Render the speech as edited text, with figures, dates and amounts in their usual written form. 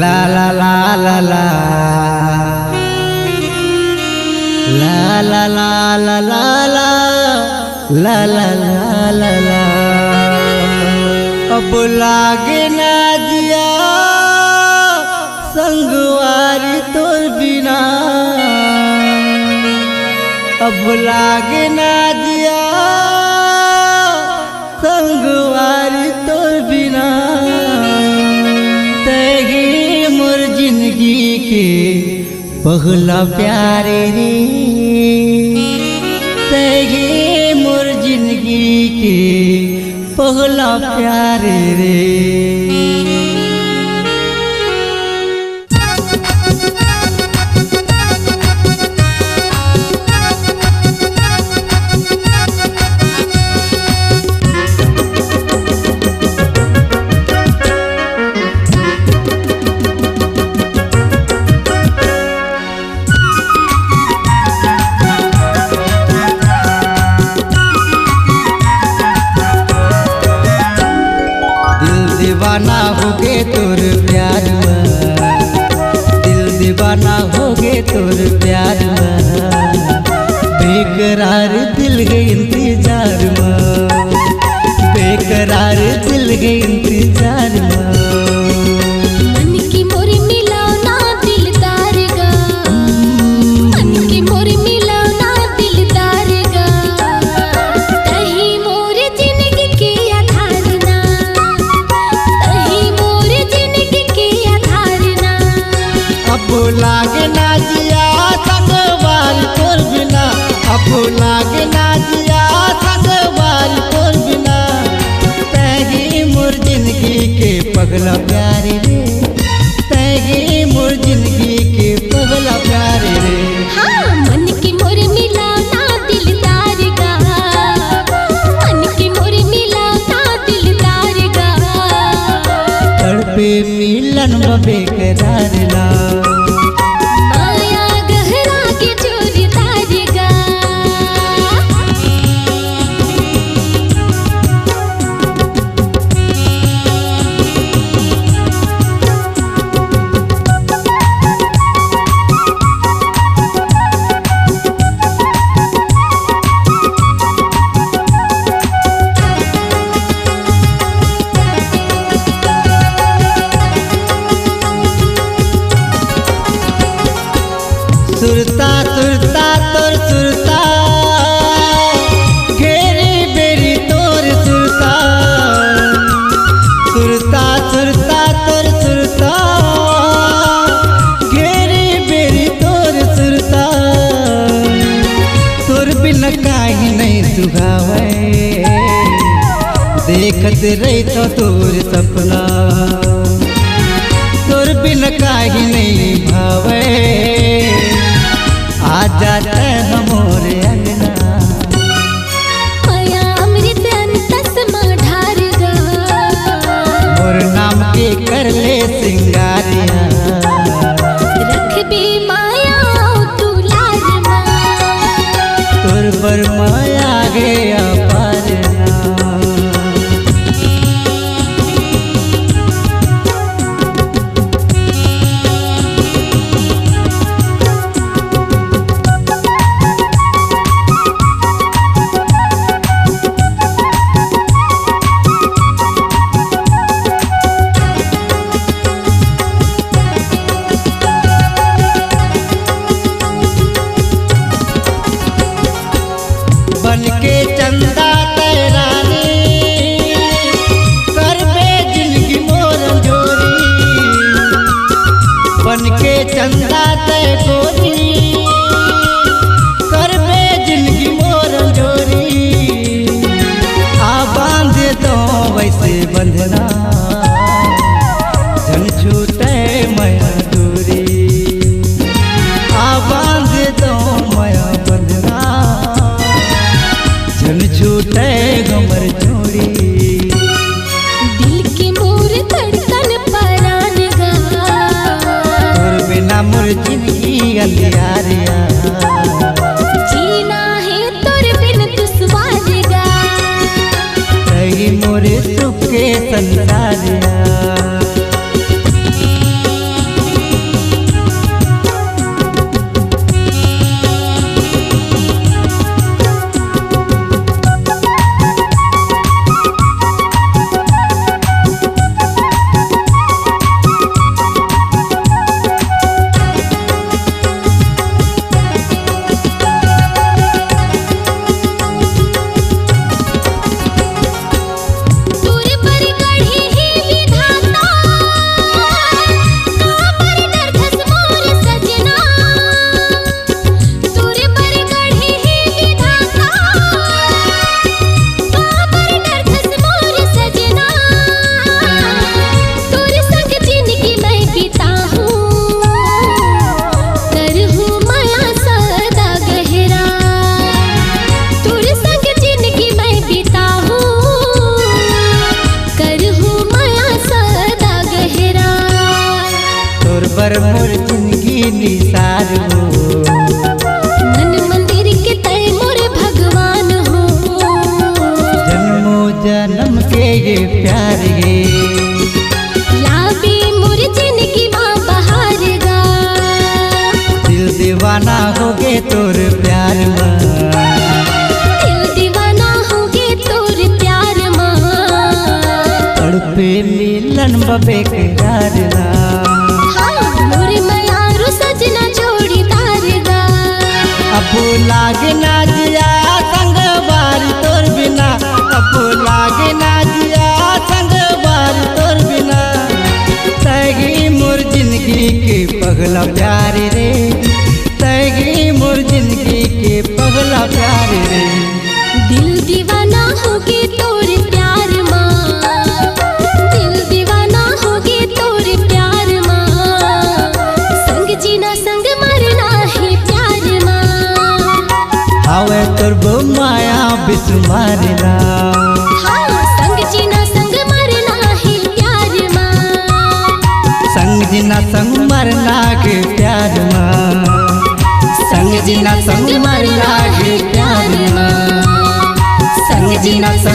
La la la la la la la la la la la la la la la अब लागे ना जिया संगवारी तोर बिना अब लागे ना जिया संगवारी तोर बिना तेगी मोर जिंदगी के पहला प्यारे रे तेगी मोर जिंदगी के पहला प्यारे रे दीवाना हो गे तोर प्यार में दिल दीवाना हो गे तोर प्यार में बेकरार दिल के इंतजार में बेकरार दिल के इंतजार में मन की मोरी मिलाना दिलदार गा मन की मोरी मिलाना दिलदार गा तही मोर जिंदगी के आधार ना तही मोर जिंदगी के आधार ना अब लागे ना जिया संगवार तोर बिना अब लागे ना जिया संगवार तोर बिना तेगी मोर जिंदगी के पगला प्यारे रे तेगी मोर जिंदगी के पगला प्यारे रे हाँ मन की मोर मिलाना दिलदार गा मन की मोर मिलाना दिलदार गा तड़पे मिलन में बेकरार ला माया गहरा के जोरदार गा सुरता सुरता तोर सुरता घेरी बेरी तोर सुरता सुरता सुरता तोर सुरता घेरी बेरी तोर सुरता तोर बिन काहे नहीं सुहावे देखत रही तो तोर सपना तोर बिन काहे नहीं भावे आजा तैन मोर अंगना माया अमृत अंतस में ढार गा मोर नाम के कर ले सिंगारिया रख बे माया तू लाज में तोर पर माया गया पारना बन के चंदा तेरानी करबे जिंदगी मोर जोरी बन के चंदा ते गोरी करबे जिंदगी मोर जोरी आ बांध दो वैसे बंधना जन छूटे मैं दूरी आ बांध दो मैं बंधना जन छूटे गमर चोरी दिल के मोर धड़कन परान गा तोर बिना मोर जिंदगी अंधियारिया जीना है तोर बिन दुश्वार गा मोर संसारिया। पर मोर जिंदगी निसार हो, मन मंदिर के तय मोर भगवान हो। जन्मों जन्म के ये प्यार है, लाबी मोर जिंदगी माँ बहार गा। दिल दीवाना हो गे तोर प्यार माँ, दिल दीवाना हो गे तोर प्यार माँ। तड़पे मिलन बेकरार ना, अब लागे ना जिया संग बारी तोर बिना, अब लागे ना जिया संग बारी तोर बिना। तैगी मोर जिंदगी के पगला प्यार रे, तैगी मोर जिंदगी के पगला प्यार रे। दिल दीवाना हो गे तोर प्यार माँ, दिल दीवाना हो गे तोर प्यार माँ। संग जीना संग मरना है प्यार माँ, आवे तोर माया बिस्मारना। हाँ संग जीना संग मरना है प्यार माँ, संग जीना संग मरना के प्यार माँ, संग जीना संग मरना के प्यार माँ, संग जीना संग